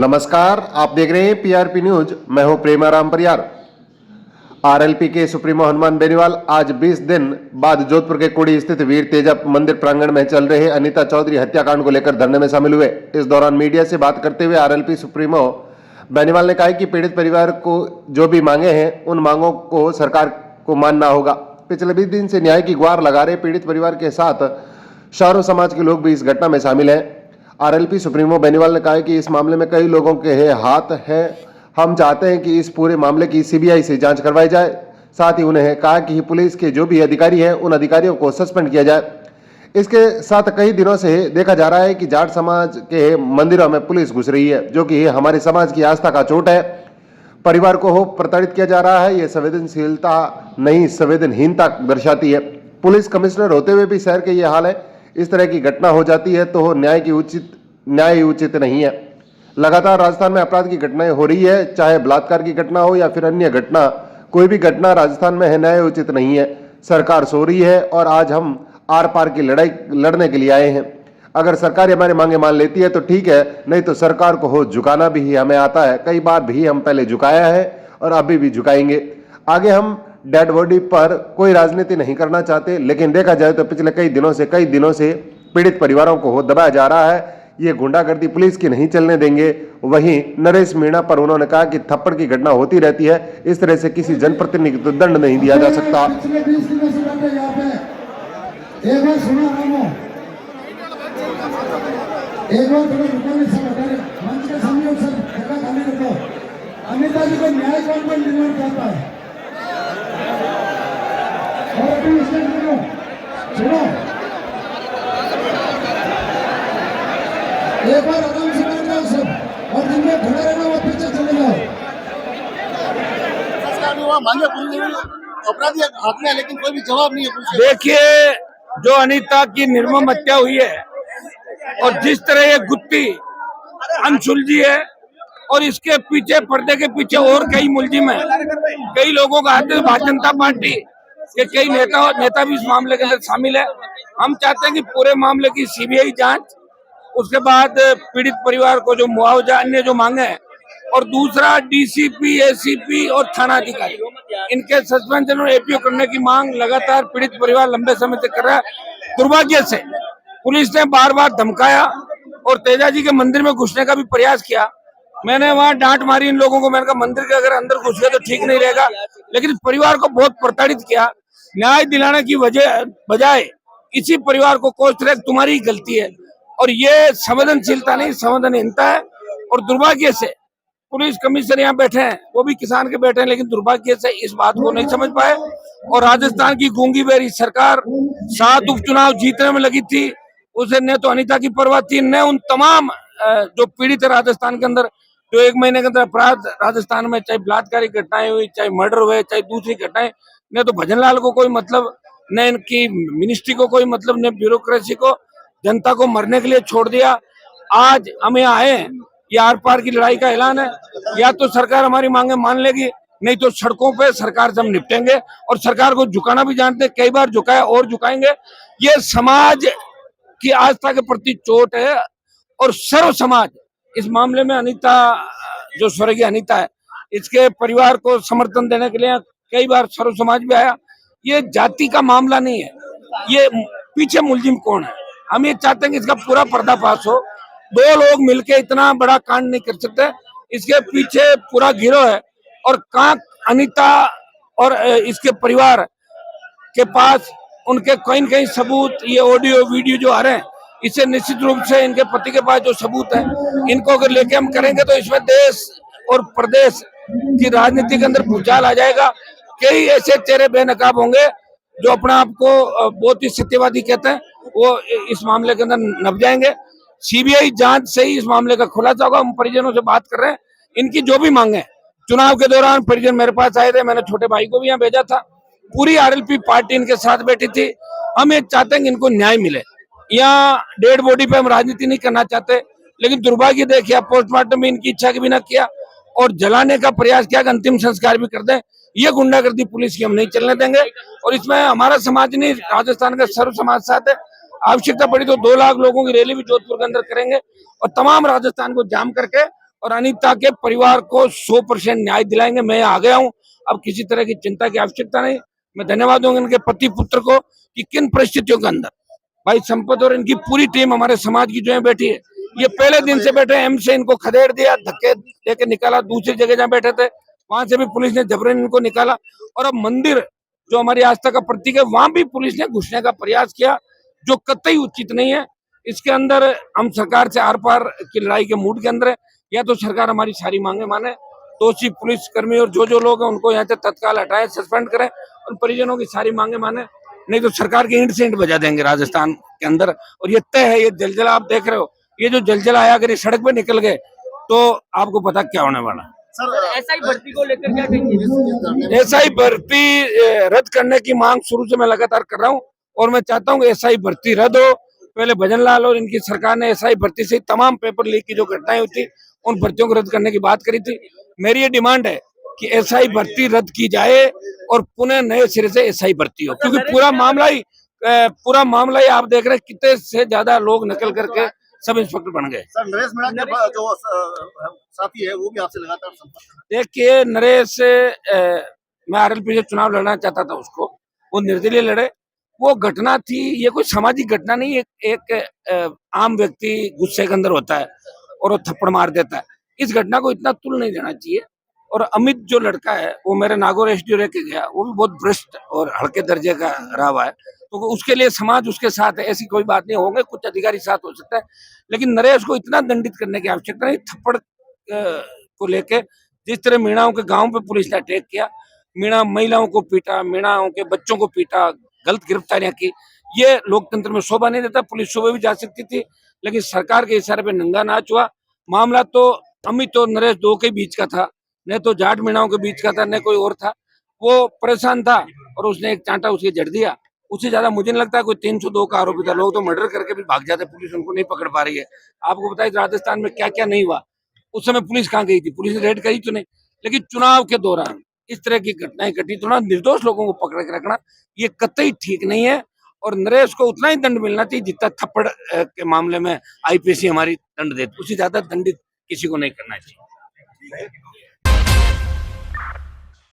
नमस्कार, आप देख रहे हैं पीआरपी न्यूज। मैं हूं प्रेमाराम परियार। आरएलपी के सुप्रीमो हनुमान बेनीवाल आज 20 दिन बाद जोधपुर के कुड़ी स्थित वीर तेजा मंदिर प्रांगण में चल रहे अनीता चौधरी हत्याकांड को लेकर धरने में शामिल हुए। इस दौरान मीडिया से बात करते हुए आरएलपी सुप्रीमो बेनीवाल ने कहा कि पीड़ित परिवार को जो भी मांगे हैं उन मांगों को सरकार को मानना होगा। पिछले 20 दिन से न्याय की गुहार लगा रहे पीड़ित परिवार के साथ शौर्य समाज के लोग भी इस घटना में शामिल हैं। आरएलपी सुप्रीमो बेनीवाल ने कहा कि इस मामले में कई लोगों के हाथ हैं। हम चाहते हैं कि इस पूरे मामले की सीबीआई से जांच करवाई जाए। साथ ही उन्हें कहा कि पुलिस के जो भी अधिकारी हैं उन अधिकारियों को सस्पेंड किया जाए। इसके साथ कई दिनों से देखा जा रहा है कि जाट समाज के मंदिरों में पुलिस घुस रही है, जो कि हमारे समाज की आस्था का चोट है। परिवार को प्रताड़ित किया जा रहा है। ये संवेदनशीलता नहीं, संवेदनहीनता दर्शाती है। पुलिस कमिश्नर होते हुए भी शहर के ये हाल है। इस तरह की घटना हो जाती है तो न्याय उचित नहीं है। लगातार राजस्थान में अपराध की घटनाएं हो रही है, चाहे बलात्कार की घटना हो या फिर अन्य घटना, कोई भी घटना राजस्थान में है न्याय उचित नहीं है। सरकार सो रही है और आज हम आर पार की लड़ाई लड़ने के लिए आए हैं। अगर सरकार हमारी मांगे मान लेती है तो ठीक है, नहीं तो सरकार को हो झुकाना भी हमें आता है। कई बार भी हम पहले झुकाया है और अभी भी झुकाएंगे। आगे हम डेड बॉडी पर कोई राजनीति नहीं करना चाहते, लेकिन देखा जाए तो पिछले कई दिनों से पीड़ित परिवारों को दबाया जा रहा है। ये गुंडागर्दी पुलिस की नहीं चलने देंगे। वहीं नरेश मीणा पर उन्होंने कहा कि थप्पड़ की घटना होती रहती है, इस तरह से किसी जनप्रतिनिधि को दंड नहीं दिया जा सकता। अनीता जी को न्याय कौन निर्माण करता है? सुनो, एक बार आराम से बैठ जाओ सब, और जिनमें खड़े रहना वो पीछे चले जाओ। अपराधी हाथ में, लेकिन कोई भी जवाब नहीं है। देखिए, जो अनीता की निर्मम हत्या हुई है और जिस तरह ये गुत्थी अनसुलझी है और इसके पीछे, पर्दे के पीछे और कई मुलजिम है, कई लोगों का हाथ है। भारतीय जनता पार्टी के कई नेता भी इस मामले के अंदर शामिल है। हम चाहते हैं कि पूरे मामले की सीबीआई जांच, उसके बाद पीड़ित परिवार को जो मुआवजा अन्य जो मांगे हैं, और दूसरा डीसीपी, एसीपी और थाना अधिकारी इनके सस्पेंशन और एपीओ करने की मांग लगातार पीड़ित परिवार लंबे समय से कर रहा है। दुर्भाग्य से पुलिस ने बार बार धमकाया और तेजा जी के मंदिर में घुसने का भी प्रयास किया। मैंने वहां डांट मारी इन लोगों को। मैंने कहा मंदिर के अगर अंदर घुस गए तो ठीक नहीं रहेगा, लेकिन परिवार को बहुत प्रताड़ित किया। न्याय दिलाने की बजाय इसी परिवार को कोस रहे तुम्हारी गलती है, और ये संवेदनशीलता नहीं, संवेदनहीनता है। और दुर्भाग्य से पुलिस कमिश्नर यहाँ बैठे हैं, वो भी किसान के बैठे हैं, लेकिन दुर्भाग्य से इस बात को नहीं समझ पाए। और राजस्थान की गूंगी बेरी सरकार 7 उपचुनाव जीतने में लगी थी, उसे न तो अनीता की परवाह थी, न उन तमाम जो पीड़ित है राजस्थान के अंदर, जो 1 महीने के अंदर अपराध राजस्थान में, चाहे बलात्कारी घटनाएं हुई, चाहे मर्डर हुए, चाहे दूसरी घटनाएं, न तो भजनलाल को कोई मतलब, न इनकी मिनिस्ट्री को कोई मतलब, न ब्यूरोक्रेसी को। जनता को मरने के लिए छोड़ दिया। आज हम यहाँ आए हैं, ये आर पार की लड़ाई का ऐलान है। या तो सरकार हमारी मांगे मान लेगी, नहीं तो सड़कों पे सरकार से हम निपटेंगे। और सरकार को झुकाना भी जानते, कई बार झुकाया और झुकाएंगे। ये समाज की आस्था के प्रति चोट है और सर्व समाज इस मामले में अनीता, जो स्वर्गीय अनीता है, इसके परिवार को समर्थन देने के लिए कई बार सर्व समाज भी आया। ये जाति का मामला नहीं है, ये पीछे मुलजिम कौन है। हम ये चाहते हैं कि इसका पूरा पर्दाफाश हो। 2 लोग मिलके इतना बड़ा कांड नहीं कर सकते, इसके पीछे पूरा गिरोह है। और कहाँ अनीता और इसके परिवार के पास उनके कहीं सबूत, ये ऑडियो वीडियो जो आ रहे हैं, इससे निश्चित रूप से इनके पति के पास जो सबूत है, इनको अगर लेके हम करेंगे तो इसमें देश और प्रदेश की राजनीति के अंदर भूचाल आ जाएगा। कई ऐसे चेहरे बेनकाब होंगे जो अपने आप को बहुत ही सत्यवादी कहते हैं, वो इस मामले के अंदर नप जाएंगे। सीबीआई जांच से ही इस मामले का खुलासा होगा। हम परिजनों से बात कर रहे हैं, इनकी जो भी मांगे, चुनाव के दौरान परिजन मेरे पास आए थे, मैंने छोटे भाई को भी यहाँ भेजा था, पूरी आरएलपी पार्टी इनके साथ बैठी थी। हम ये चाहते हैं कि इनको न्याय मिले। यहाँ डेड बॉडी पे हम राजनीति नहीं करना चाहते, लेकिन दुर्भाग्य देखिए पोस्टमार्टम में इनकी इच्छा के बिना किया और जलाने का प्रयास किया कि अंतिम संस्कार भी कर दें। ये गुंडागर्दी पुलिस की हम नहीं चलने देंगे। और इसमें हमारा समाज नहीं, राजस्थान का सर्व समाज साथ है। आवश्यकता पड़ी तो 2 लाख लोगों की रैली भी जोधपुर के अंदर करेंगे और तमाम राजस्थान को जाम करके और अनीता के परिवार को 100% न्याय दिलाएंगे। मैं आ गया हूं, अब किसी तरह की चिंता की आवश्यकता नहीं। मैं धन्यवाद दूंगा इनके पति पुत्र को कि किन परिस्थितियों के अंदर भाई संपत और इनकी पूरी टीम हमारे समाज की जो है बैठी है। ये पहले दिन से बैठे, एम से इनको खदेड़ दिया, धक्के देके निकाला, दूसरी जगह जहाँ बैठे थे वहां से भी पुलिस ने जबरन इनको निकाला। और अब मंदिर जो हमारी आस्था का प्रतीक है वहां भी पुलिस ने घुसने का प्रयास किया, जो कतई उचित नहीं है। इसके अंदर हम सरकार से आर पार की लड़ाई के मूड के अंदर है। या तो सरकार हमारी सारी मांगे माने, दोषी पुलिस कर्मी और जो लोग हैं उनको यहाँ से तत्काल हटाएं, सस्पेंड करें, और परिजनों की सारी मांगे माने, नहीं तो सरकार की ईंट से ईंट बजा देंगे राजस्थान के अंदर। और ये तय है, ये जलजला आप देख रहे हो, ये जो जलजला आया अगर ये सड़क पे निकल गए तो आपको पता क्या होने वाला। सर एसआई भर्ती को लेकर क्या कहेंगे? एसआई भर्ती रद्द करने की मांग शुरू से मैं लगातार कर रहा हूं और मैं चाहता हूं कि एसआई भर्ती रद्द हो। पहले भजन लाल और इनकी सरकार ने एसआई भर्ती से तमाम पेपर लीक की जो घटनाएं हुई थी उन भर्तियों को रद्द करने की बात करी थी। मेरी ये डिमांड है कि एसआई भर्ती रद्द की जाए और पुनः नए सिरे से एसआई भर्ती हो, क्योंकि पूरा मामला ही आप देख रहे हैं कितने से ज्यादा लोग निकल करके सब इंस्पेक्टर बन गए। सर नरेश मीणा के जो साथी है वो भी आपसे लगातार संपर्क कर रहे हैं। देखिए नरेश मैं आरएलपी से चुनाव लड़ना चाहता था, उसको वो निर्दलीय लड़े। वो घटना थी, ये कोई सामाजिक घटना नहीं, एक आम व्यक्ति गुस्से के अंदर होता है और वो थप्पड़ मार देता है। इस घटना को इतना तुल नहीं देना चाहिए। और अमित जो लड़का है वो मेरे नागौर एसडीओ रह के गया, वो भी बहुत भ्रष्ट और हल्के दर्जे का रहा हुआ है, तो उसके लिए समाज उसके साथ है, ऐसी कोई बात नहीं। होंगे कुछ अधिकारी साथ हो सकता है, लेकिन नरेश को इतना दंडित करने की आवश्यकता नहीं। थप्पड़ को लेके जिस तरह मीणाओं के गांव पे पुलिस ने अटैक किया, मीणा महिलाओं को पीटा, मीणाओं के बच्चों को पीटा, गलत गिरफ्तारियां की, ये लोकतंत्र में शोभा नहीं देता। पुलिस सुबह भी जा सकती थी, लेकिन सरकार के इशारे पे नंगा नाच हुआ। मामला तो अमित और नरेश दो के बीच का था, न तो जाट मीणाओं के बीच का था, न कोई और था। वो परेशान था और उसने एक चांटा उसके जड़ दिया। उससे ज्यादा मुझे नहीं लगता कोई 302 का आरोपी था। लोग तो मर्डर करके भी भाग जाते, पुलिस उनको नहीं पकड़ पा रही है। आपको बताइए राजस्थान में क्या क्या नहीं हुआ, उस समय पुलिस कहाँ गई थी? पुलिस ने रेड करी तो नहीं। लेकिन चुनाव के दौरान इस तरह की घटनाएं घटी तो ना, निर्दोष लोगों को पकड़ के रखना ये कतई ठीक नहीं है। और नरेश को उतना ही दंड मिलना चाहिए जितना थप्पड़ के मामले में आईपीसी हमारी दंड देती, उससे ज्यादा दंडित किसी को नहीं करना चाहिए।